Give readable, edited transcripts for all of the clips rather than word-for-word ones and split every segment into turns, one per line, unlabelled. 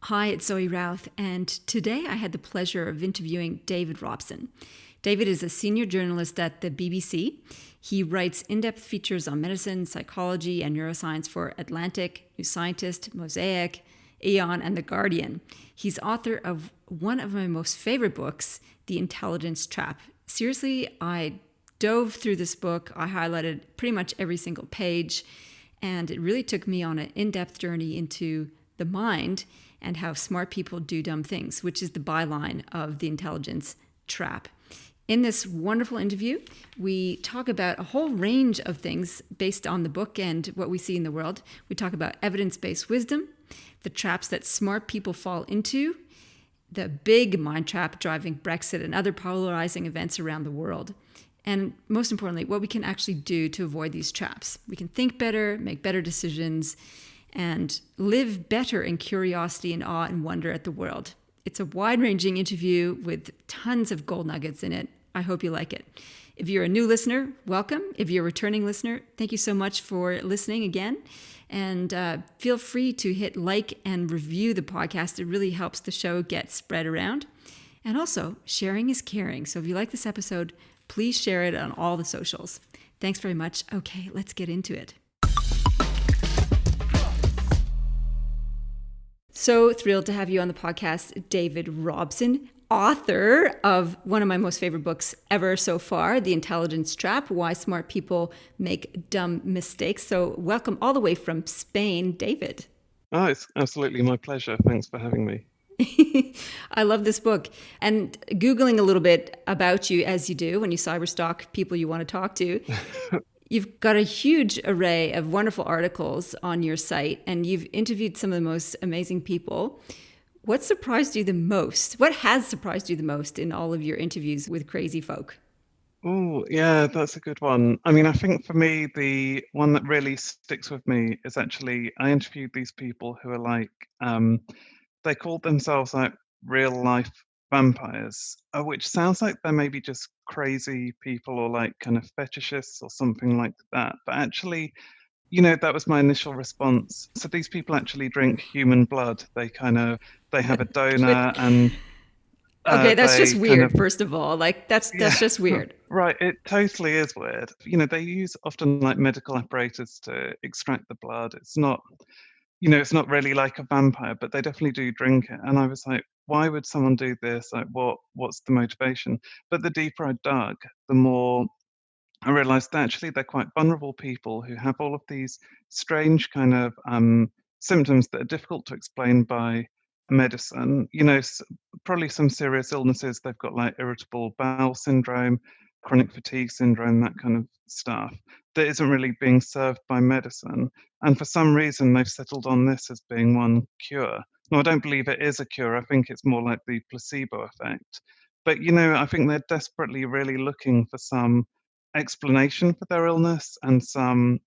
Hi, it's Zoe Routh, and today I had the pleasure of interviewing David Robson. David is a senior journalist at the BBC. He writes in-depth features on medicine, psychology, and neuroscience for Atlantic, New Scientist, Mosaic, Aeon, and The Guardian. He's author of one of my most favorite books, The Intelligence Trap. Seriously, I dove through this book. I highlighted pretty much every single page, and it really took me on an in-depth journey into the mind and how smart people do dumb things, which is the byline of The Intelligence Trap. In this wonderful interview, we talk about a whole range of things based on the book and what we see in the world. We talk about evidence-based wisdom, the traps that smart people fall into, the big mind trap driving Brexit and other polarizing events around the world, and most importantly, what we can actually do to avoid these traps. We can think better, make better decisions, and live better in curiosity and awe and wonder at the world. It's a wide-ranging interview with tons of gold nuggets in it. I hope you like it. If you're a new listener, welcome. If you're a returning listener, thank you so much for listening again. And feel free to hit like and review the podcast. It really helps the show get spread around. And also, sharing is caring. So if you like this episode, please share it on all the socials. Thanks very much. Okay, let's get into it. So thrilled to have you on the podcast, David Robson, author of one of my most favorite books ever so far, The Intelligence Trap, Why Smart People Make Dumb Mistakes. So welcome all the way from Spain, David.
Oh, it's absolutely my pleasure. Thanks for having me.
I love this book. And Googling a little bit about you, as you do when you cyberstalk people you want to talk to, you've got a huge array of wonderful articles on your site, and you've interviewed some of the most amazing people. What surprised you the most? What has surprised you the most in all of your interviews with crazy folk?
Oh, yeah, that's a good one. I mean, I think for me, the one that really sticks with me is actually I interviewed these people who are like, they called themselves like real life vampires, which sounds like they're maybe just crazy people or like kind of fetishists or something like that. But actually, that was my initial response. So these people actually drink human blood. They have a donor and
Okay, that's just
they kind of
weird, first of all. Like, that's
yeah,
just weird.
right. It totally is weird. They use often like medical apparatus to extract the blood. It's not really like a vampire, but they definitely do drink it. And I was like, why would someone do this? Like, what's the motivation? But the deeper I dug, the more I realized that actually they're quite vulnerable people who have all of these strange kind of symptoms that are difficult to explain by medicine. Probably some serious illnesses. They've got like irritable bowel syndrome, chronic fatigue syndrome, that kind of stuff that isn't really being served by medicine. And for some reason, they've settled on this as being one cure. No, I don't believe it is a cure. I think it's more like the placebo effect. But, I think they're desperately really looking for some explanation for their illness and some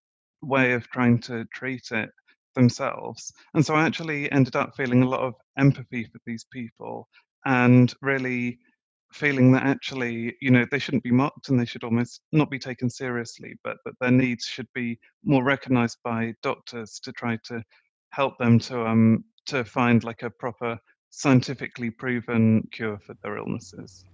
way of trying to treat it themselves. And so I actually ended up feeling a lot of empathy for these people and really feeling that actually, they shouldn't be mocked and they should almost not be taken seriously, but that their needs should be more recognized by doctors to try to help them to find like a proper scientifically proven cure for their illnesses.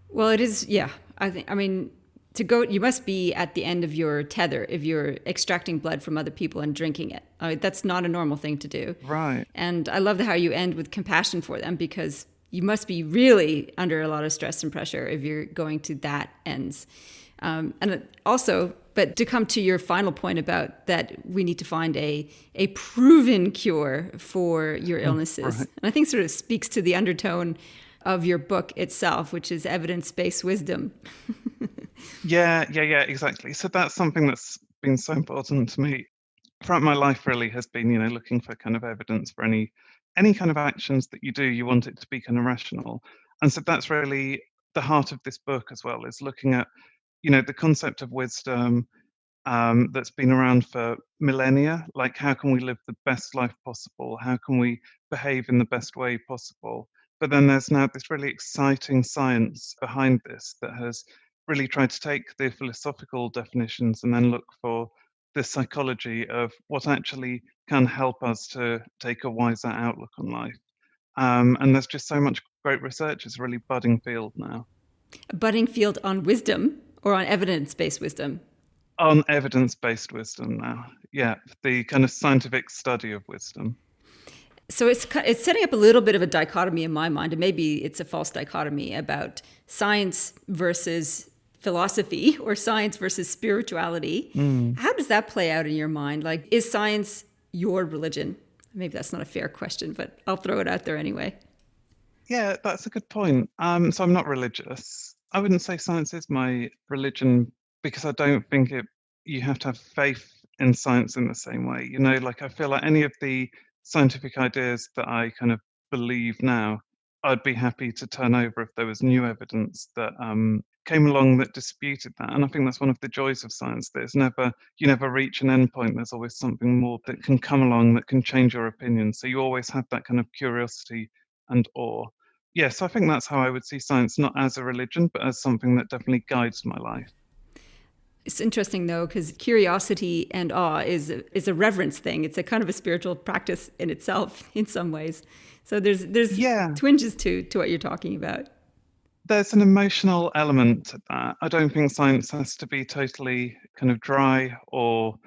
Well, it is, yeah. I mean, you must be at the end of your tether if you're extracting blood from other people and drinking it. That's not a normal thing to do.
Right.
And I love how you end with compassion for them, because you must be really under a lot of stress and pressure if you're going to that ends. And also, but to come to your final point about that we need to find a proven cure for your illnesses.
Right.
And I think sort of speaks to the undertone of your book itself, which is evidence-based wisdom.
Yeah, exactly. So that's something that's been so important to me throughout my life really has been, looking for kind of evidence for any kind of actions that you do, you want it to be kind of rational. And so that's really the heart of this book as well, is looking at, the concept of wisdom that's been around for millennia, like how can we live the best life possible? How can we behave in the best way possible? But then there's now this really exciting science behind this that has really tried to take the philosophical definitions and then look for the psychology of what actually can help us to take a wiser outlook on life. And there's just so much great research. It's a really budding field now.
A budding field on wisdom or on evidence-based wisdom?
On evidence-based wisdom now. Yeah, the kind of scientific study of wisdom.
So it's setting up a little bit of a dichotomy in my mind, and maybe it's a false dichotomy about science versus philosophy or science versus spirituality. How does that play out in your mind? Like, is science your religion? Maybe that's not a fair question, but I'll throw it out there anyway.
Yeah, that's a good point. So I'm not religious. I wouldn't say science is my religion because I don't think you have to have faith in science in the same way. Like I feel like any of the scientific ideas that I kind of believe now, I'd be happy to turn over if there was new evidence that came along that disputed that. And I think that's one of the joys of science. You never reach an end point. There's always something more that can come along that can change your opinion. So you always have that kind of curiosity and awe. Yeah, so I think that's how I would see science, not as a religion, but as something that definitely guides my life.
It's interesting though, because curiosity and awe is a reverence thing. It's a kind of a spiritual practice in itself, in some ways. So there's
Yeah,
twinges to what you're talking about.
there's an emotional element to that. I don't think science has to be totally kind of dry or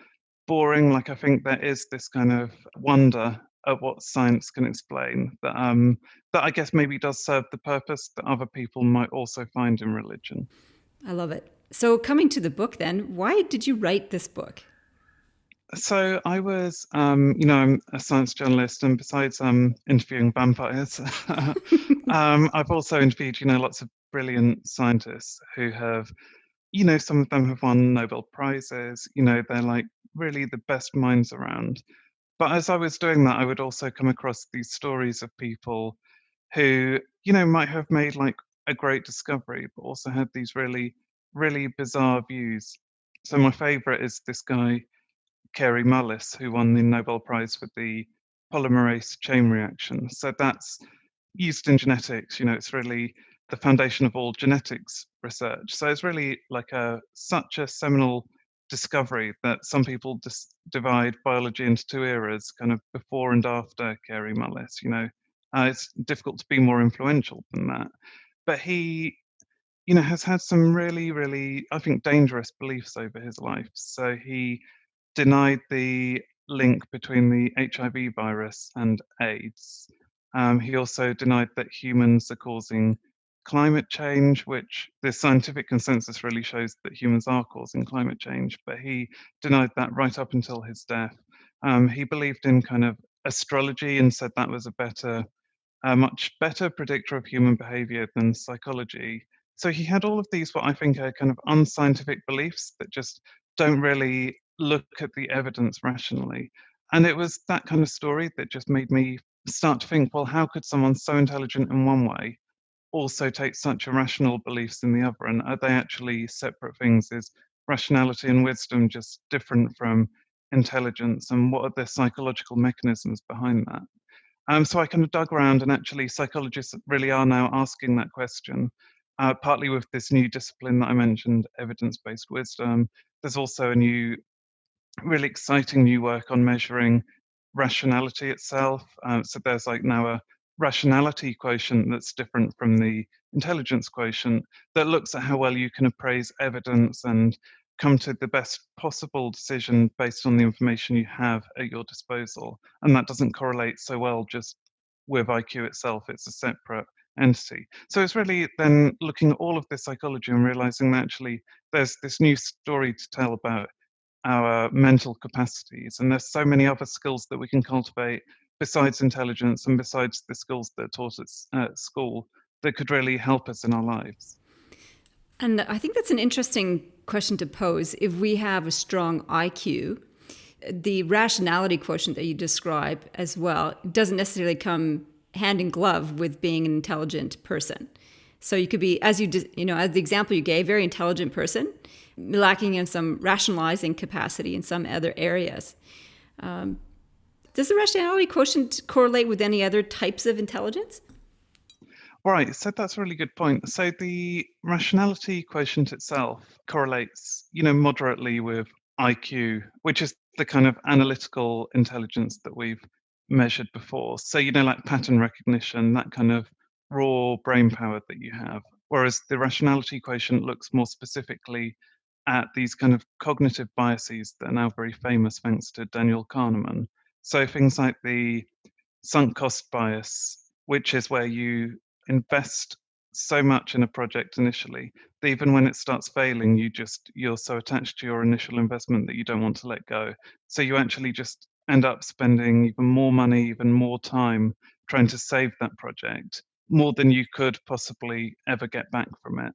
boring. Like I think there is this kind of wonder at what science can explain that I guess maybe does serve the purpose that other people might also find in religion.
I love it. So coming to the book then, why did you write this book?
So I was, I'm a science journalist, and besides interviewing vampires, I've also interviewed, lots of brilliant scientists who have, some of them have won Nobel Prizes. They're like really the best minds around. But as I was doing that, I would also come across these stories of people who, might have made like a great discovery, but also had these really, really bizarre views. So my favorite is this guy Kary Mullis, who won the Nobel Prize for the polymerase chain reaction. So that's used in genetics. It's really the foundation of all genetics research. So it's really like such a seminal discovery that some people just divide biology into two eras, kind of before and after Kary Mullis. It's difficult to be more influential than that. But he, has had some really, really, I think, dangerous beliefs over his life. So he denied the link between the HIV virus and AIDS. He also denied that humans are causing climate change, which the scientific consensus really shows that humans are causing climate change, but he denied that right up until his death. He believed in kind of astrology and said that was a much better predictor of human behavior than psychology. So he had all of these, what I think are kind of unscientific beliefs that just don't really look at the evidence rationally. And it was that kind of story that just made me start to think, well, how could someone so intelligent in one way also take such irrational beliefs in the other? And are they actually separate things? Is rationality and wisdom just different from intelligence? And what are the psychological mechanisms behind that? So I kind of dug around, and actually, psychologists really are now asking that question, partly with this new discipline that I mentioned, evidence based wisdom. There's also a really exciting new work on measuring rationality itself. So there's like now a rationality quotient that's different from the intelligence quotient that looks at how well you can appraise evidence and come to the best possible decision based on the information you have at your disposal. And that doesn't correlate so well just with IQ itself, it's a separate entity. So it's really then looking at all of this psychology and realizing that actually there's this new story to tell about our mental capacities. And there's so many other skills that we can cultivate besides intelligence and besides the skills that are taught at school that could really help us in our lives.
And I think that's an interesting question to pose. If we have a strong IQ, the rationality quotient that you describe as well doesn't necessarily come hand in glove with being an intelligent person. So you could be, as as the example you gave, very intelligent person, lacking in some rationalizing capacity in some other areas. Does the rationality quotient correlate with any other types of intelligence?
Right, so that's a really good point. So the rationality quotient itself correlates, moderately with IQ, which is the kind of analytical intelligence that we've measured before. So, like pattern recognition, that kind of raw brain power that you have. Whereas the rationality quotient looks more specifically at these kind of cognitive biases that are now very famous thanks to Daniel Kahneman. So things like the sunk cost bias, which is where you invest so much in a project initially that even when it starts failing, you're so attached to your initial investment that you don't want to let go. So you actually just end up spending even more money, even more time trying to save that project, more than you could possibly ever get back from it.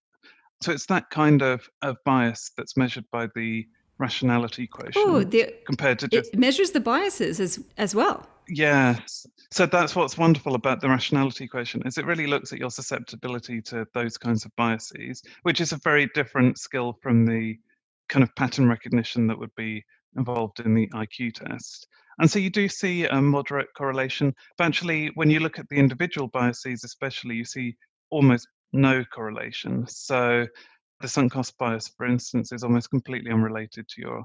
So it's that kind of bias that's measured by the rationality
Oh,
quotient compared to just
it measures the biases as well.
yes. So that's what's wonderful about the rationality quotient is it really looks at your susceptibility to those kinds of biases, which is a very different skill from the kind of pattern recognition that would be involved in the IQ test. And so you do see a moderate correlation, but actually when you look at the individual biases especially, you see almost no correlation. So the sunk cost bias, for instance, is almost completely unrelated to your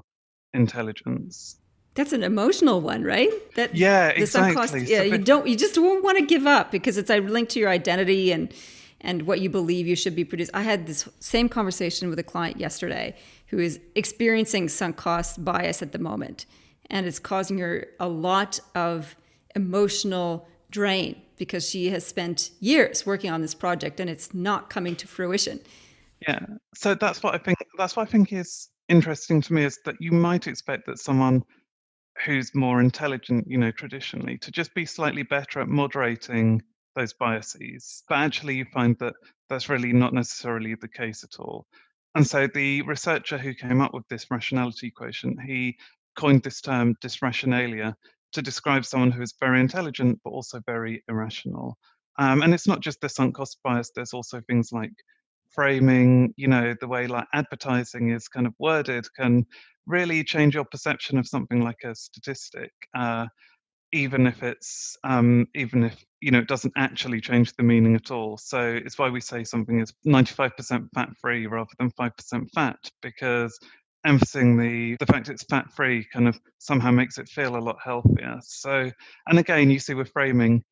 intelligence.
That's an emotional one, right? That
Yeah,
the sunk cost,
exactly.
yeah,
So
you just won't want to give up because it's linked to your identity and what you believe you should be produced. I had this same conversation with a client yesterday who is experiencing sunk cost bias at the moment, and it's causing her a lot of emotional drain because she has spent years working on this project and it's not coming to fruition.
yeah, so that's what I think is interesting to me is that you might expect that someone who's more intelligent, traditionally, to just be slightly better at moderating those biases. But actually, you find that that's really not necessarily the case at all. And so the researcher who came up with this rationality quotient, he coined this term dysrationalia to describe someone who is very intelligent but also very irrational. And it's not just the sunk cost bias, there's also things like framing, the way like advertising is kind of worded can really change your perception of something like a statistic, even if it doesn't actually change the meaning at all. So it's why we say something is 95% fat free rather than 5% fat, because emphasizing the fact it's fat free kind of somehow makes it feel a lot healthier. So, and again, you see with framing,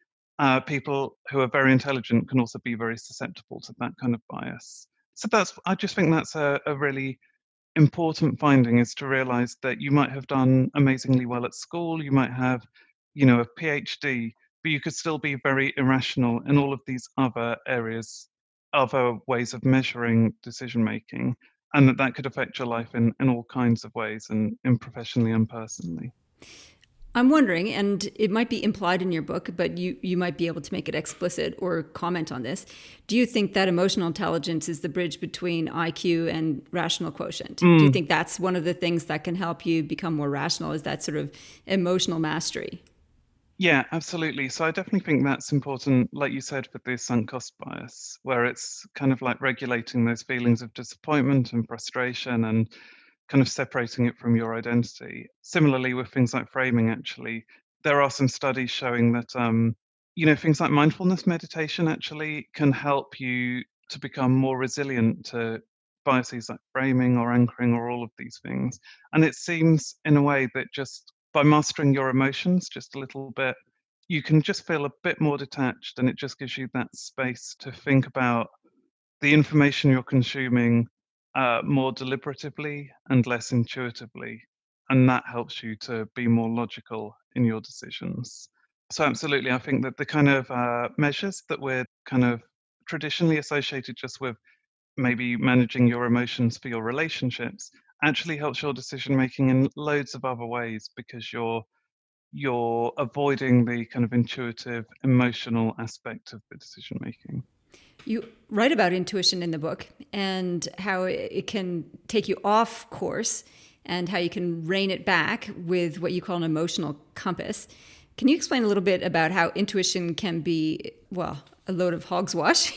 people who are very intelligent can also be very susceptible to that kind of bias. So I just think that's a really important finding, is to realize that you might have done amazingly well at school, you might have, a PhD, but you could still be very irrational in all of these other areas, other ways of measuring decision making, and that could affect your life in all kinds of ways, and in professionally and personally.
I'm wondering, and it might be implied in your book, but you might be able to make it explicit or comment on this. Do you think that emotional intelligence is the bridge between IQ and rational quotient? Do you
Mm.
think that's one of the things that can help you become more rational, is that sort of emotional mastery?
Yeah, absolutely. So I definitely think that's important, like you said, with the sunk cost bias, where it's kind of like regulating those feelings of disappointment and frustration and kind of separating it from your identity. Similarly, with things like framing, actually, there are some studies showing that, things like mindfulness meditation actually can help you to become more resilient to biases like framing or anchoring or all of these things. And it seems, in a way, that just by mastering your emotions just a little bit, you can just feel a bit more detached, and it just gives you that space to think about the information you're consuming more deliberatively and less intuitively, and that helps you to be more logical in your decisions. So, absolutely, I think that the kind of measures that we're kind of traditionally associated just with maybe managing your emotions for your relationships actually helps your decision making in loads of other ways, because you're avoiding the kind of intuitive emotional aspect of the decision making.
You write about intuition in the book and how it can take you off course and how you can rein it back with what you call an emotional compass. Can you explain a little bit about how intuition can be, well, a load of hogswash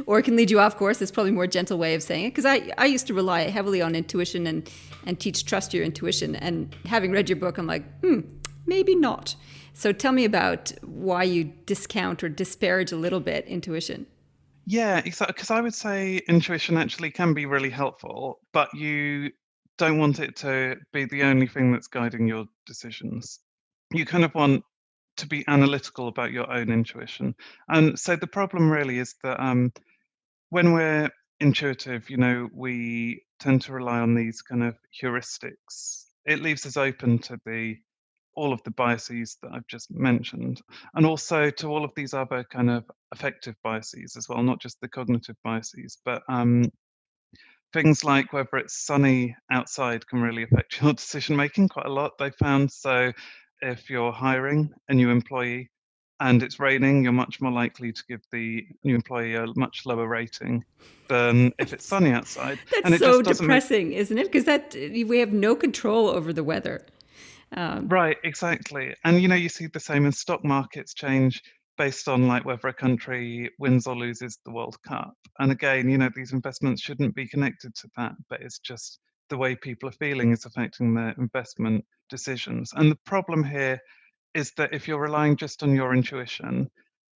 or it can lead you off course? That's probably a more gentle way of saying it. Because I used to rely heavily on intuition and teach trust your intuition. And having read your book, I'm like, maybe not. So tell me about why you discount or disparage a little bit intuition.
Yeah, exactly. Because I would say intuition actually can be really helpful, but you don't want it to be the only thing that's guiding your decisions. You kind of want to be analytical about your own intuition. And so the problem really is that when we're intuitive, we tend to rely on these kind of heuristics. It leaves us open to the all of the biases that I've just mentioned, and also to all of these other kind of affective biases as well, not just the cognitive biases, but things like whether it's sunny outside can really affect your decision making quite a lot, they found. So if you're hiring a new employee and it's raining, you're much more likely to give the new employee a much lower rating than if it's sunny outside. And
That's
it
so
just doesn't make
depressing, isn't it? Because that we have no control over the weather.
right, exactly. And you see the same in stock markets change based on like whether a country wins or loses the World Cup. And again, these investments shouldn't be connected to that, but it's just the way people are feeling is affecting their investment decisions. And the problem here is that if you're relying just on your intuition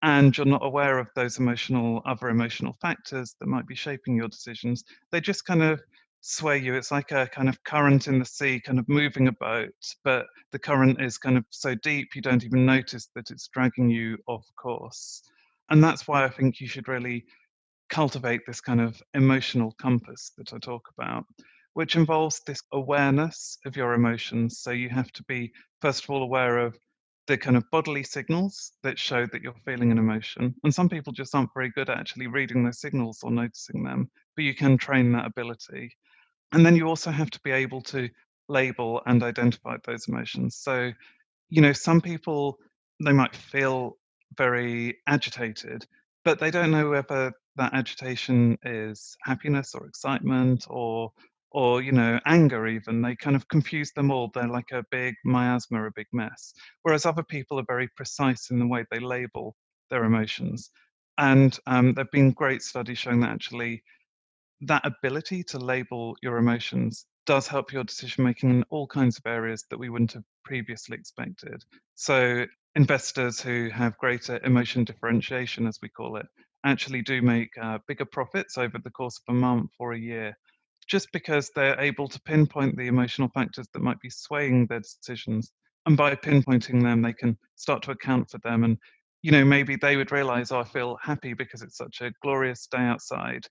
and you're not aware of those other emotional factors that might be shaping your decisions, they just kind of sway you. It's like a kind of current in the sea, kind of moving a boat, but the current is kind of so deep you don't even notice that it's dragging you off course. And that's why I think you should really cultivate this kind of emotional compass that I talk about, which involves this awareness of your emotions. So you have to be, first of all, aware of the kind of bodily signals that show that you're feeling an emotion. And some people just aren't very good at actually reading those signals or noticing them, but you can train that ability. And then you also have to be able to label and identify those emotions. So some people, they might feel very agitated, but they don't know whether that agitation is happiness or excitement or anger even. They kind of confuse them all. They're like a big miasma, a big mess. Whereas other people are very precise in the way they label their emotions. And there've been great studies showing that actually that ability to label your emotions does help your decision making in all kinds of areas that we wouldn't have previously expected. So, investors who have greater emotion differentiation, as we call it, actually do make bigger profits over the course of a month or a year, just because they're able to pinpoint the emotional factors that might be swaying their decisions. And by pinpointing them, they can start to account for them. And, maybe they would realize, oh, I feel happy because it's such a glorious day outside,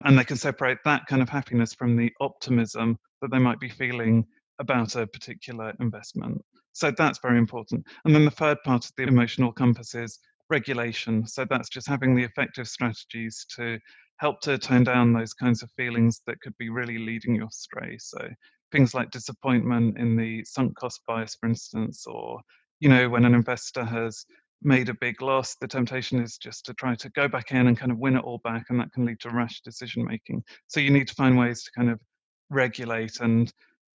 and they can separate that kind of happiness from the optimism that they might be feeling about a particular investment. So that's very important. And then the third part of the emotional compass is regulation. So that's just having the effective strategies to help to tone down those kinds of feelings that could be really leading you astray. So things like disappointment in the sunk cost bias, for instance, or when an investor has made a big loss, the temptation is just to try to go back in and kind of win it all back, and that can lead to rash decision making. So you need to find ways to kind of regulate and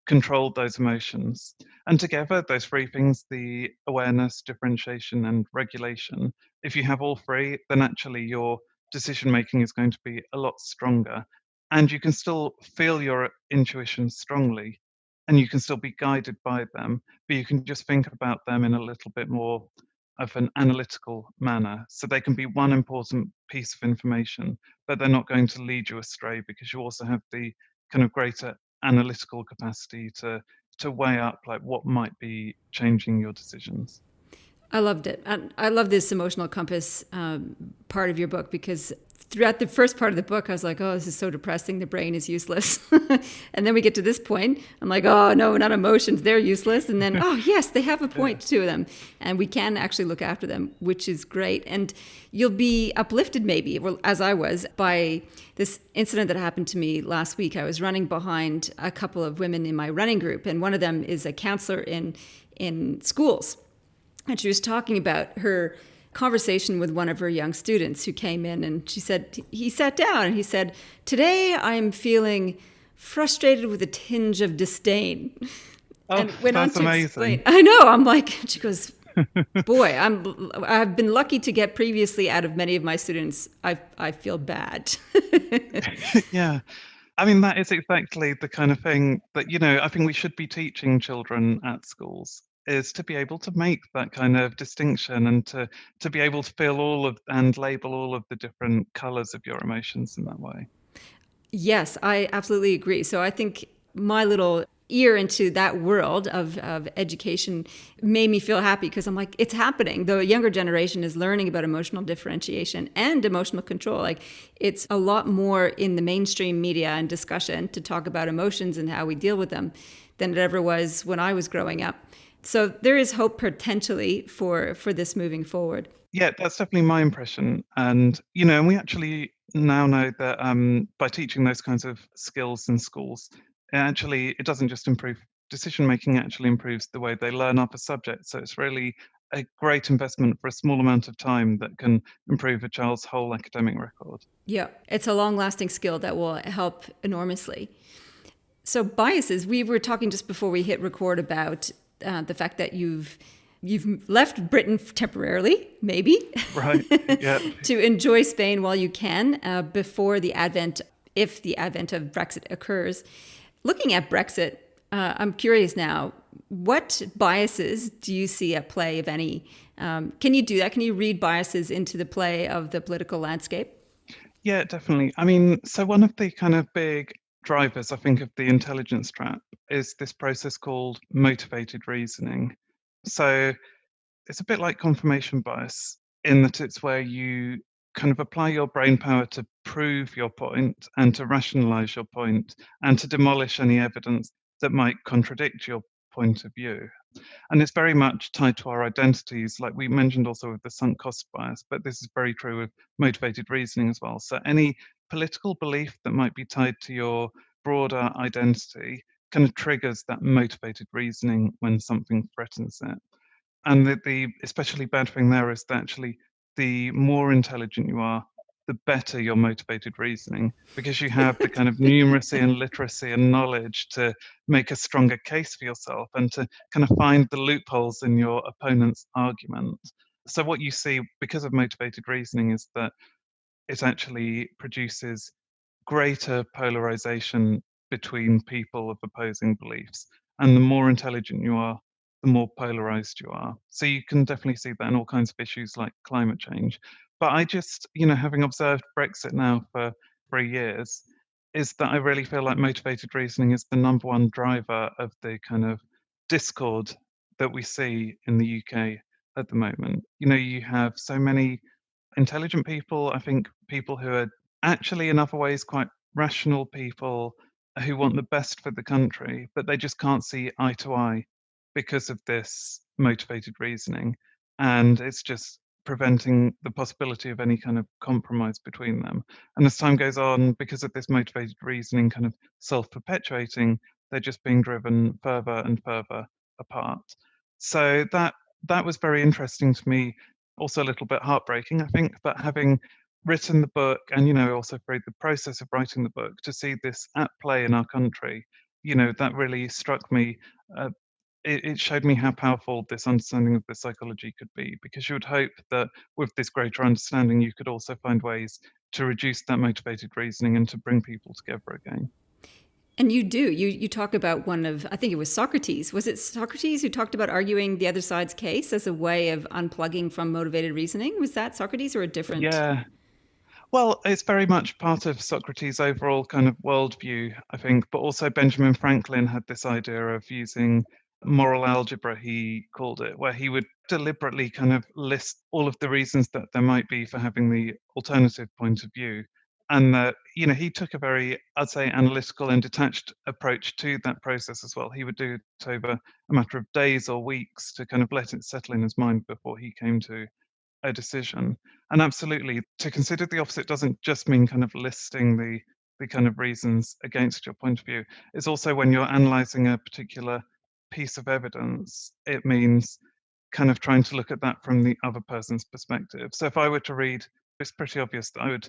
control those emotions. And together, those three things, the awareness, differentiation, and regulation, if you have all three, then actually your decision making is going to be a lot stronger. And you can still feel your intuition strongly, and you can still be guided by them, but you can just think about them in a little bit more of an analytical manner. So they can be one important piece of information, but they're not going to lead you astray because you also have the kind of greater analytical capacity to weigh up like what might be changing your decisions.
I loved it. And I love this emotional compass part of your book because throughout the first part of the book, I was like, oh, this is so depressing. The brain is useless. And then we get to this point. I'm like, oh, no, not emotions. They're useless. And then, oh, yes, they have a point to them. And we can actually look after them, which is great. And you'll be uplifted maybe, well, as I was, by this incident that happened to me last week. I was running behind a couple of women in my running group. And one of them is a counselor in schools. And she was talking about her conversation with one of her young students who came in, and she said, he sat down and he said, today I'm feeling frustrated with a tinge of disdain.
Oh,
And went on
that's
to explain.
amazing.
I know, I'm like, she goes, boy, I've been lucky to get previously out of many of my students. I feel bad.
Yeah. I mean, that is exactly the kind of thing that, I think we should be teaching children at schools is to be able to make that kind of distinction and to be able to feel all of and label all of the different colors of your emotions in that way.
Yes, I absolutely agree. So I think my little ear into that world of education made me feel happy because I'm like, it's happening. The younger generation is learning about emotional differentiation and emotional control. Like, it's a lot more in the mainstream media and discussion to talk about emotions and how we deal with them than it ever was when I was growing up. So there is hope potentially for this moving forward.
Yeah, that's definitely my impression. And, and we actually now know that by teaching those kinds of skills in schools, it doesn't just improve decision making, it actually improves the way they learn up a subject. So it's really a great investment for a small amount of time that can improve a child's whole academic record.
Yeah, it's a long lasting skill that will help enormously. So biases, we were talking just before we hit record about the fact that you've left Britain temporarily, maybe,
Right. Yeah.
to enjoy Spain while you can before if the advent of Brexit occurs. Looking at Brexit, I'm curious now, what biases do you see at play, if any? Can you do that? Can you read biases into the play of the political landscape?
Yeah, definitely. I mean, so one of the kind of big drivers, I think, of the intelligence trap is this process called motivated reasoning. So it's a bit like confirmation bias in that it's where you kind of apply your brain power to prove your point and to rationalize your point and to demolish any evidence that might contradict your point of view. And it's very much tied to our identities, like we mentioned also with the sunk cost bias, but this is very true with motivated reasoning as well. So any political belief that might be tied to your broader identity kind of triggers that motivated reasoning when something threatens it. And the especially bad thing there is that actually the more intelligent you are, the better your motivated reasoning, because you have the kind of numeracy and literacy and knowledge to make a stronger case for yourself and to kind of find the loopholes in your opponent's argument. So what you see because of motivated reasoning is that it actually produces greater polarization between people of opposing beliefs. And the more intelligent you are, the more polarized you are. So you can definitely see that in all kinds of issues like climate change. But I just, having observed Brexit now for 3 years, is that I really feel like motivated reasoning is the number one driver of the kind of discord that we see in the UK at the moment. You have so many intelligent people, I think people who are actually in other ways quite rational people who want the best for the country, but they just can't see eye to eye because of this motivated reasoning. And it's just preventing the possibility of any kind of compromise between them. And as time goes on, because of this motivated reasoning kind of self perpetuating, they're just being driven further and further apart. So that was very interesting to me, also a little bit heartbreaking, I think, but having written the book and, also through the process of writing the book, to see this at play in our country, that really struck me. Uh, it showed me how powerful this understanding of the psychology could be, because you would hope that with this greater understanding, you could also find ways to reduce that motivated reasoning and to bring people together again.
And you do. You talk about one of, I think it was Socrates. Was it Socrates who talked about arguing the other side's case as a way of unplugging from motivated reasoning? Was that Socrates or a different?
Yeah. Well, it's very much part of Socrates' overall kind of worldview, I think, but also Benjamin Franklin had this idea of using moral algebra, he called it, where he would deliberately kind of list all of the reasons that there might be for having the alternative point of view. And that, he took a very, I'd say, analytical and detached approach to that process as well. He would do it over a matter of days or weeks to kind of let it settle in his mind before he came to a decision. And absolutely, to consider the opposite doesn't just mean kind of listing the kind of reasons against your point of view. It's also when you're analyzing a particular piece of evidence, it means kind of trying to look at that from the other person's perspective. So if I were to read, it's pretty obvious that I would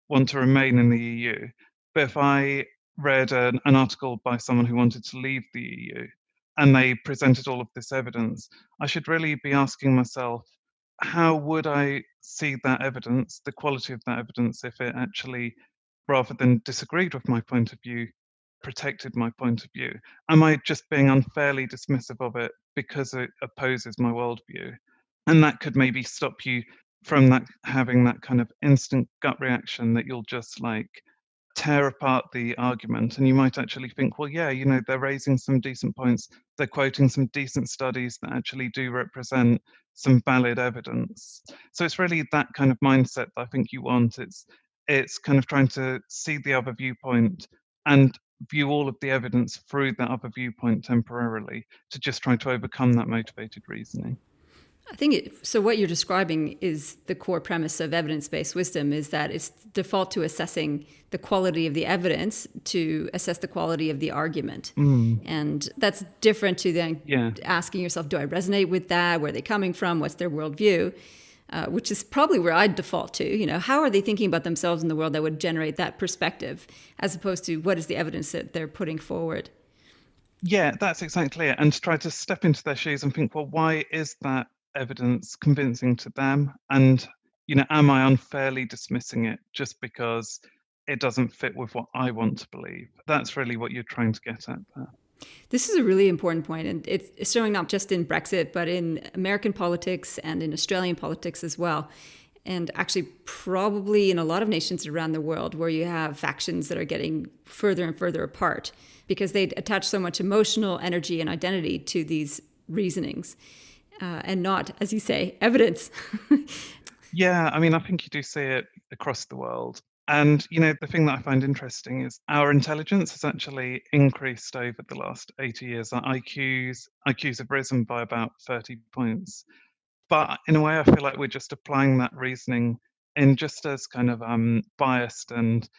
want to remain in the EU. But if I read an article by someone who wanted to leave the EU and they presented all of this evidence, I should really be asking myself, how would I see that evidence, the quality of that evidence, if it actually, rather than disagreed with my point of view, protected my point of view? Am I just being unfairly dismissive of it because it opposes my worldview? And that could maybe stop you from that having that kind of instant gut reaction that you'll just like tear apart the argument, and you might actually think, well, yeah, they're raising some decent points. They're quoting some decent studies that actually do represent some valid evidence. So it's really that kind of mindset that I think you want. It's kind of trying to see the other viewpoint and view all of the evidence through that other viewpoint temporarily to just try to overcome that motivated reasoning.
I think so. What you're describing is the core premise of evidence-based wisdom: is that it's default to assessing the quality of the evidence to assess the quality of the argument, and that's different to then asking yourself, "Do I resonate with that? Where are they coming from? What's their worldview?" Which is probably where I'd default to. How are they thinking about themselves in the world that would generate that perspective, as opposed to what is the evidence that they're putting forward?
Yeah, that's exactly it. And to try to step into their shoes and think, well, why is that evidence convincing to them? And, am I unfairly dismissing it just because it doesn't fit with what I want to believe? That's really what you're trying to get at there.
This is a really important point, and it's showing not just in Brexit, but in American politics and in Australian politics as well. And actually, probably in a lot of nations around the world where you have factions that are getting further and further apart because they attach so much emotional energy and identity to these reasonings and not, as you say, evidence.
Yeah, I mean, I think you do see it across the world. And, the thing that I find interesting is our intelligence has actually increased over the last 80 years. Our IQs have risen by about 30 points. But in a way, I feel like we're just applying that reasoning in just as kind of biased and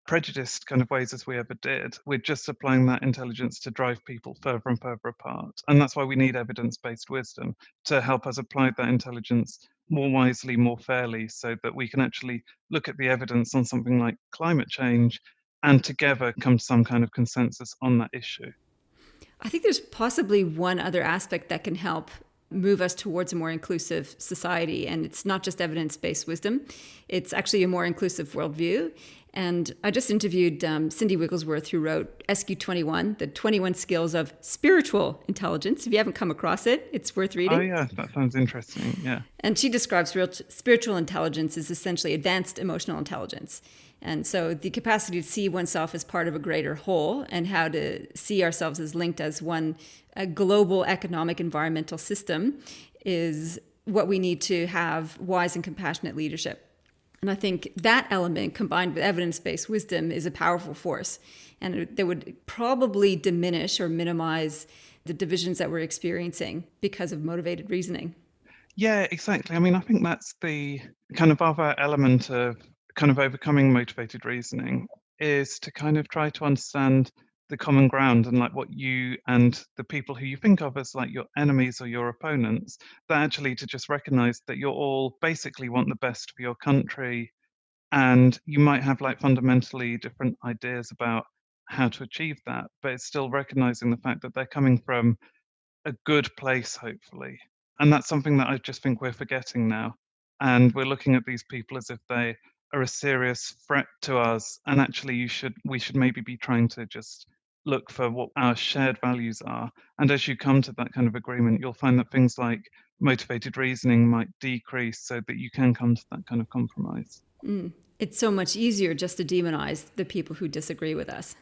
prejudiced kind of ways as we ever did. We're just applying that intelligence to drive people further and further apart. And that's why we need evidence-based wisdom to help us apply that intelligence more wisely, more fairly, so that we can actually look at the evidence on something like climate change and together come to some kind of consensus on that issue.
I think there's possibly one other aspect that can help move us towards a more inclusive society. And it's not just evidence-based wisdom. It's actually a more inclusive worldview. And I just interviewed Cindy Wigglesworth, who wrote SQ21, the 21 Skills of Spiritual Intelligence. If you haven't come across it, it's worth reading.
Oh, yeah, that sounds interesting, yeah.
And she describes spiritual intelligence as essentially advanced emotional intelligence. And so the capacity to see oneself as part of a greater whole and how to see ourselves as linked as a global economic environmental system is what we need to have wise and compassionate leadership. And I think that element combined with evidence-based wisdom is a powerful force. And that would probably diminish or minimize the divisions that we're experiencing because of motivated reasoning.
Yeah, exactly. I mean, I think that's the kind of other element of kind of overcoming motivated reasoning is to kind of try to understand the common ground and like what you and the people who you think of as like your enemies or your opponents, that actually to just recognize that you're all basically want the best for your country and you might have like fundamentally different ideas about how to achieve that, but it's still recognizing the fact that they're coming from a good place, hopefully. And that's something that I just think we're forgetting now. And we're looking at these people as if they are a serious threat to us. And actually, we should maybe be trying to just look for what our shared values are. And as you come to that kind of agreement, you'll find that things like motivated reasoning might decrease so that you can come to that kind of compromise.
It's so much easier just to demonize the people who disagree with us.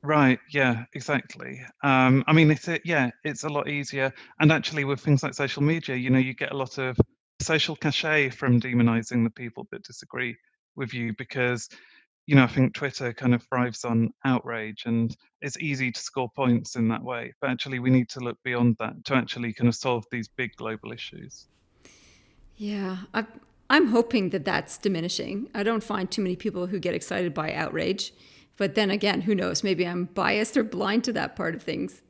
Right. Yeah. Exactly. I mean, it's a lot easier. And actually, with things like social media, you get a lot of social cachet from demonizing the people that disagree with you because, I think Twitter kind of thrives on outrage, and it's easy to score points in that way. But actually, we need to look beyond that to actually kind of solve these big global issues.
Yeah, I'm hoping that that's diminishing. I don't find too many people who get excited by outrage. But then again, who knows? Maybe I'm biased or blind to that part of things.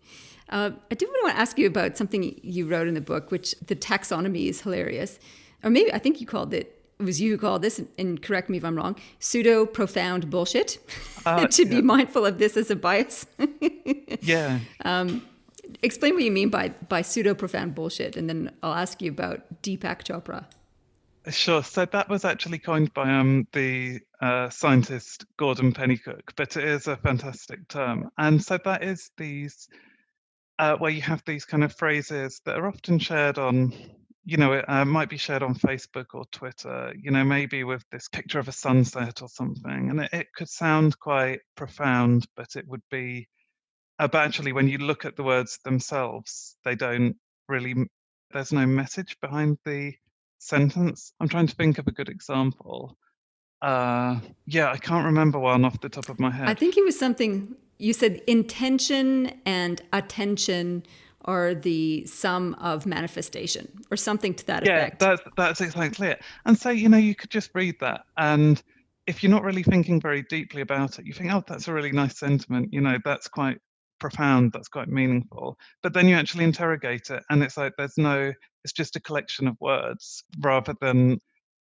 I do want to ask you about something you wrote in the book, which the taxonomy is hilarious. Or maybe I think it was you who called this, and correct me if I'm wrong, pseudo-profound bullshit. To be mindful of this as a bias.
Yeah.
Explain what you mean by pseudo-profound bullshit, and then I'll ask you about Deepak Chopra.
Sure. So that was actually coined by the scientist Gordon Pennycook, but it is a fantastic term. And so that is these where you have these kind of phrases that are often shared on it might be shared on Facebook or Twitter, maybe with this picture of a sunset or something. And it could sound quite profound, but it would be, but actually, when you look at the words themselves, they don't really, there's no message behind the sentence. I'm trying to think of a good example. Yeah, I can't remember one off the top of my
I
head.
think it was something you said intention and attention are the sum of manifestation or something to that
Yeah,
effect.
that's exactly it. And so, you could just read that, and if you're not really thinking very deeply about it, you think, "Oh, that's a really nice sentiment, that's quite profound, that's quite meaningful." But then you actually interrogate it, and it's like it's just a collection of words rather than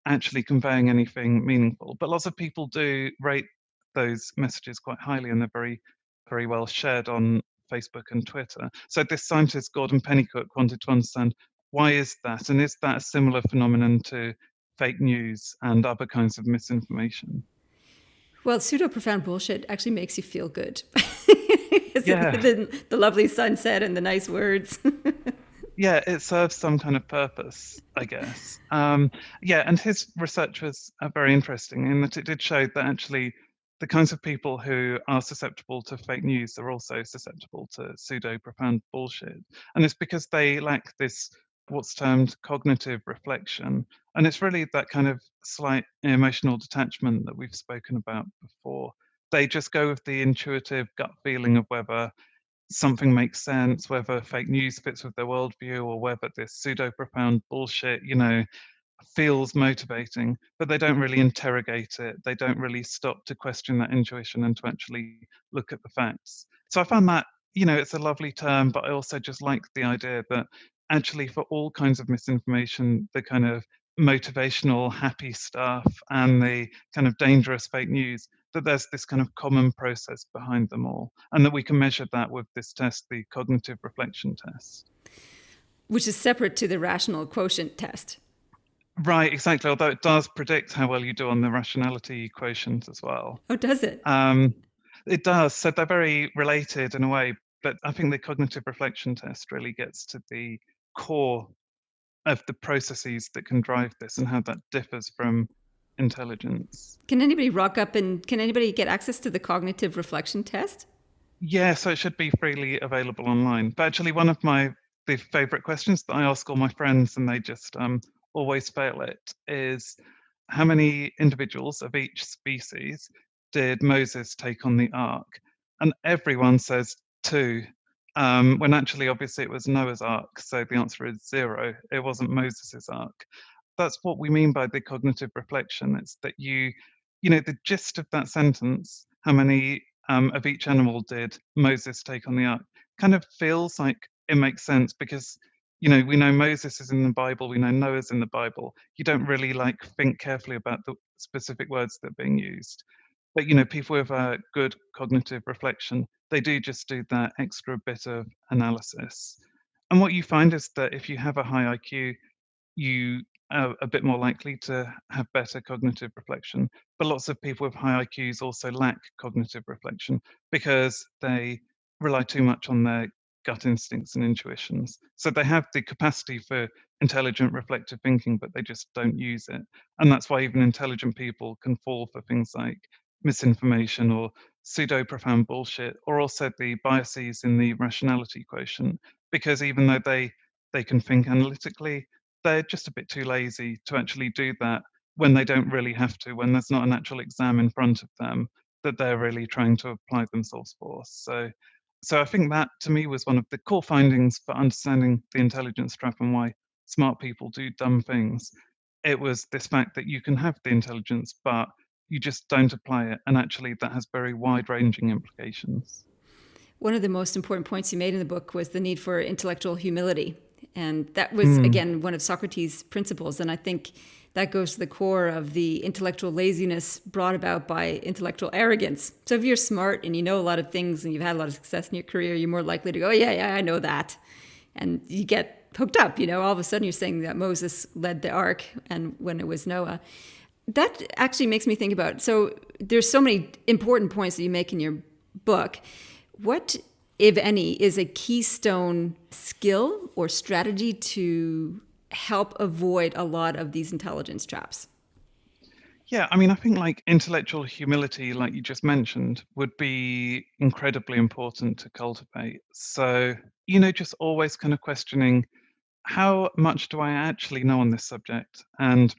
actually conveying anything meaningful. But lots of people do rate those messages quite highly, and they're very, very well shared on Facebook and Twitter. So this scientist, Gordon Pennycook, wanted to understand, why is that? And is that a similar phenomenon to fake news and other kinds of misinformation?
Well, pseudo profound bullshit actually makes you feel good.
Yeah,
The lovely sunset and the nice words.
yeah, it serves some kind of purpose, I guess. Yeah, and his research was very interesting in that it did show that actually the kinds of people who are susceptible to fake news are also susceptible to pseudo profound bullshit. And it's because they lack this, what's termed cognitive reflection. And it's really that kind of slight emotional detachment that we've spoken about before. They just go with the intuitive gut feeling of whether something makes sense, whether fake news fits with their worldview, or whether this pseudo profound bullshit, feels motivating, but they don't really interrogate it. They don't really stop to question that intuition and to actually look at the facts. So I found that, it's a lovely term, but I also just like the idea that actually for all kinds of misinformation, the kind of motivational, happy stuff and the kind of dangerous fake news, that there's this kind of common process behind them all, and that we can measure that with this test, the cognitive reflection test.
Which is separate to the rational quotient test.
Right, exactly. Although it does predict how well you do on the rationality quotient as well.
Oh, does it?
Um, it does. So they're very related in a way, but I think the cognitive reflection test really gets to the core of the processes that can drive this and how that differs from intelligence.
Can anybody rock up and can anybody get access to the cognitive reflection test?
Yeah, so it should be freely available online. But actually, one of the favorite questions that I ask all my friends, and they just always fail it, is how many individuals of each species did Moses take on the ark? And everyone says two, when actually, obviously, it was Noah's ark. So the answer is zero. It wasn't Moses's ark. That's what we mean by the cognitive reflection. It's that the gist of that sentence, how many of each animal did Moses take on the ark, kind of feels like it makes sense because we know Moses is in the Bible, we know Noah's in the Bible. You don't really like think carefully about the specific words that are being used. But people with good cognitive reflection, they do just do that extra bit of analysis. And what you find is that if you have a high IQ, you are a bit more likely to have better cognitive reflection. But lots of people with high IQs also lack cognitive reflection because they rely too much on their gut instincts and intuitions. So they have the capacity for intelligent reflective thinking, but they just don't use it. And that's why even intelligent people can fall for things like misinformation or pseudo profound bullshit, or also the biases in the rationality quotient, because even though they can think analytically, they're just a bit too lazy to actually do that when they don't really have to, when there's not an actual exam in front of them that they're really trying to apply themselves for. So I think that to me was one of the core findings for understanding the intelligence trap and why smart people do dumb things. It was this fact that you can have the intelligence, but you just don't apply it. And actually, that has very wide ranging implications.
One of the most important points you made in the book was the need for intellectual humility. And that was,
Mm,
again, one of Socrates' principles. And I think that goes to the core of the intellectual laziness brought about by intellectual arrogance. So if you're smart and you know a lot of things and you've had a lot of success in your career, you're more likely to go, yeah, I know that. And you get hooked up, all of a sudden you're saying that Moses led the ark and when it was Noah. That actually makes me think about, so there's so many important points that you make in your book. What, if any, is a keystone skill or strategy to help avoid a lot of these intelligence traps?
Yeah, I mean, I think like intellectual humility, like you just mentioned, would be incredibly important to cultivate. So, just always kind of questioning, how much do I actually know on this subject? And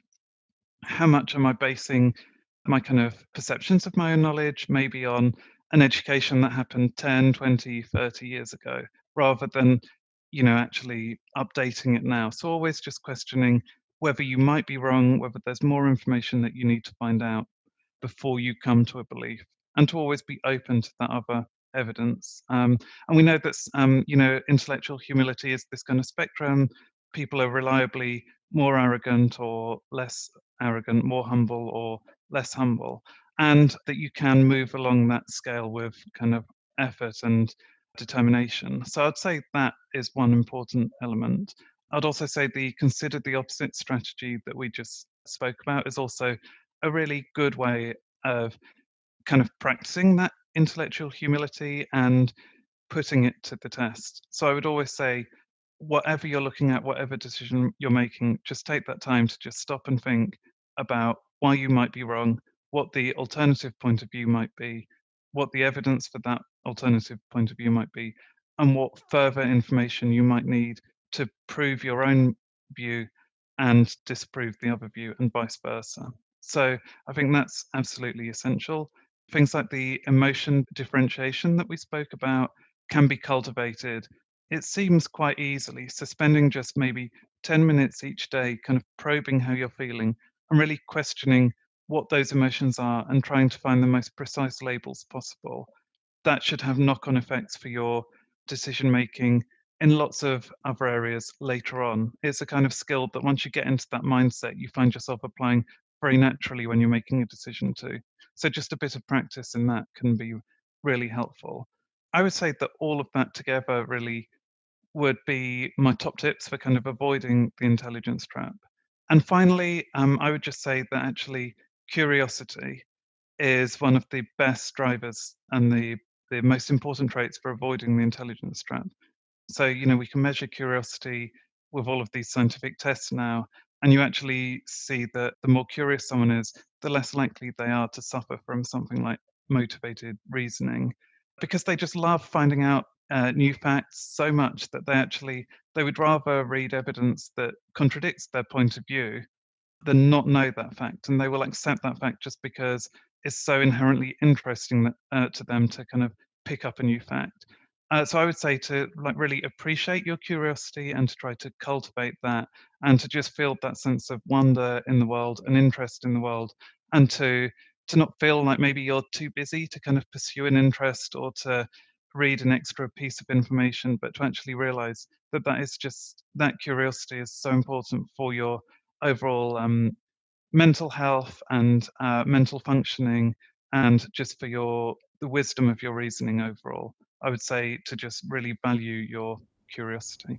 how much am I basing my kind of perceptions of my own knowledge maybe on an education that happened 10, 20, 30 years ago, rather than, actually updating it now. So always just questioning whether you might be wrong, whether there's more information that you need to find out before you come to a belief, and to always be open to that other evidence. And we know that, intellectual humility is this kind of spectrum. People are reliably more arrogant or less arrogant, more humble or less humble, and that you can move along that scale with kind of effort and determination. So I'd say that is one important element. I'd also say the consider the opposite strategy that we just spoke about is also a really good way of kind of practicing that intellectual humility and putting it to the test. So I would always say, whatever you're looking at, whatever decision you're making, just take that time to just stop and think about why you might be wrong, what the alternative point of view might be, what the evidence for that alternative point of view might be, and what further information you might need to prove your own view and disprove the other view, and vice versa. So I think that's absolutely essential. Things like the emotion differentiation that we spoke about can be cultivated, it seems, quite easily. So spending just maybe 10 minutes each day kind of probing how you're feeling and really questioning what those emotions are and trying to find the most precise labels possible, that should have knock-on effects for your decision making in lots of other areas later on. It's a kind of skill that once you get into that mindset, you find yourself applying very naturally when you're making a decision too. So just a bit of practice in that can be really helpful. I would say that all of that together really would be my top tips for kind of avoiding the intelligence trap. And finally, I would just say that actually curiosity is one of the best drivers and the most important traits for avoiding the intelligence trap. So, we can measure curiosity with all of these scientific tests now, and you actually see that the more curious someone is, the less likely they are to suffer from something like motivated reasoning, because they just love finding out new facts so much that they would rather read evidence that contradicts their point of view than not know that fact, and they will accept that fact just because it's so inherently interesting that, to them to kind of pick up a new fact. So I would say to like really appreciate your curiosity and to try to cultivate that, and to just feel that sense of wonder in the world and interest in the world, and to not feel like maybe you're too busy to kind of pursue an interest or to read an extra piece of information, but to actually realize that that curiosity is so important for your overall mental health and mental functioning, and just for the wisdom of your reasoning overall. I would say to just really value your curiosity.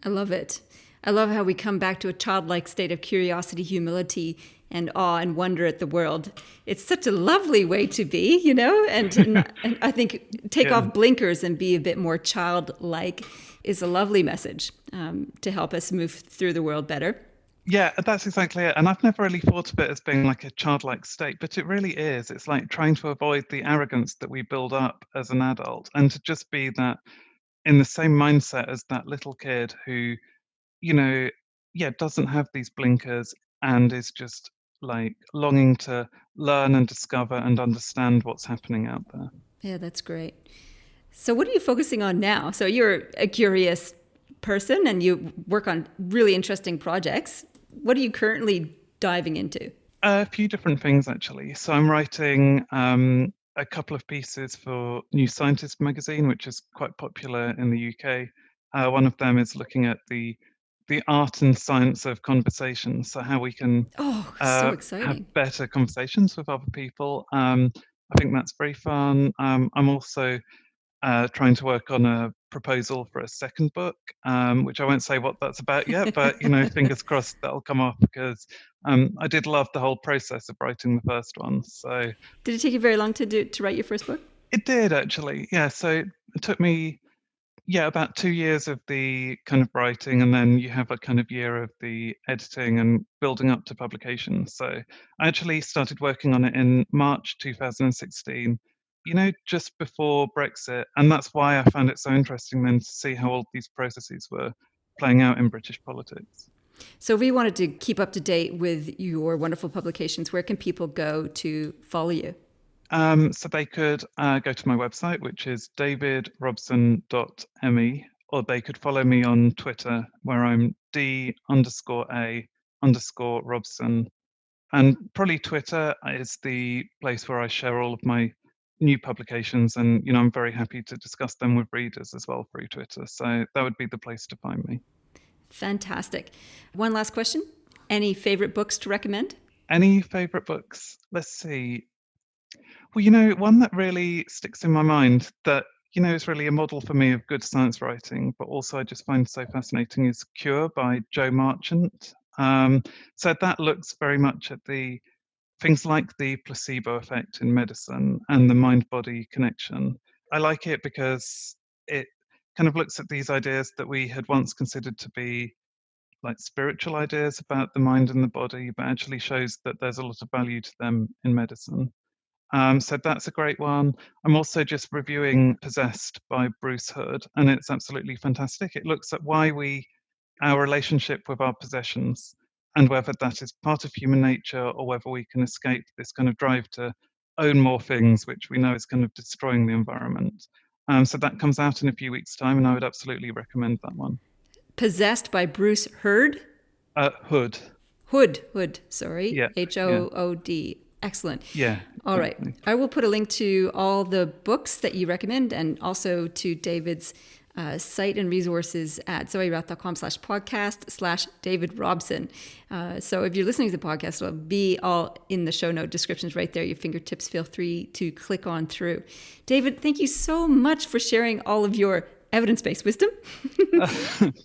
I love it. I love how we come back to a childlike state of curiosity, humility, and awe and wonder at the world. It's such a lovely way to be, and I think take
Yeah.
off blinkers and be a bit more childlike is a lovely message to help us move through the world better.
Yeah, that's exactly it. And I've never really thought of it as being like a childlike state, but it really is. It's like trying to avoid the arrogance that we build up as an adult, and to just be that in the same mindset as that little kid who, you know, yeah, doesn't have these blinkers and is just like longing to learn and discover and understand what's happening out there.
Yeah, that's great. So, what are you focusing on now? So, you're a curious person and you work on really interesting projects. What are you currently diving into?
A few different things actually. So I'm writing a couple of pieces for New Scientist magazine, which is quite popular in the UK. One of them is looking at the art and science of conversation, so how we can
Oh, so
have
exciting.
better conversations with other people. I think that's very fun. I'm also trying to work on a proposal for a second book, which I won't say what that's about yet, but fingers crossed that'll come off, because I did love the whole process of writing the first one. So
Did it take you very long to write your first book?
it did actually, yeah. So it took me, Yeah, about 2 years of the kind of writing, and then you have a kind of year of the editing and building up to publication. So I actually started working on it in March 2016, just before Brexit. And that's why I found it so interesting then to see how all these processes were playing out in British politics.
So if we wanted to keep up to date with your wonderful publications, where can people go to follow you?
So they could go to my website, which is davidrobson.me, or they could follow me on Twitter, where I'm D_A_Robson. And probably Twitter is the place where I share all of my new publications, and I'm very happy to discuss them with readers as well through Twitter. So that would be the place to find me.
Fantastic. One last question. Any favorite books to recommend?
Any favorite books? Let's see. Well, one that really sticks in my mind that, is really a model for me of good science writing, but also I just find so fascinating is Cure by Joe Marchant. So that looks very much at the things like the placebo effect in medicine and the mind-body connection. I like it because it kind of looks at these ideas that we had once considered to be like spiritual ideas about the mind and the body, but actually shows that there's a lot of value to them in medicine. So that's a great one. I'm also just reviewing Possessed by Bruce Hood, and it's absolutely fantastic. It looks at our relationship with our possessions, and whether that is part of human nature or whether we can escape this kind of drive to own more things, which we know is kind of destroying the environment. So that comes out in a few weeks' time, and I would absolutely recommend that one.
Possessed by Bruce Hood?
Hood.
Hood, sorry.
Yeah.
Hood. Excellent.
Yeah.
All right. I will put a link to all the books that you recommend and also to David's site and resources at zoerath.com/podcast/David Robson. So if you're listening to the podcast, it'll be all in the show note descriptions right there. Your fingertips, feel free to click on through. David, thank you so much for sharing all of your evidence-based wisdom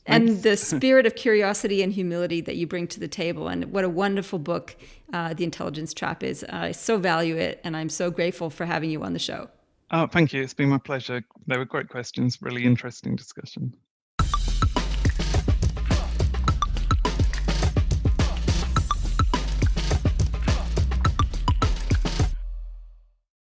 and the spirit of curiosity and humility that you bring to the table. And what a wonderful book The Intelligence Trap is. I so value it, and I'm so grateful for having you on the show.
Oh, thank you. It's been my pleasure. They were great questions, really interesting discussion.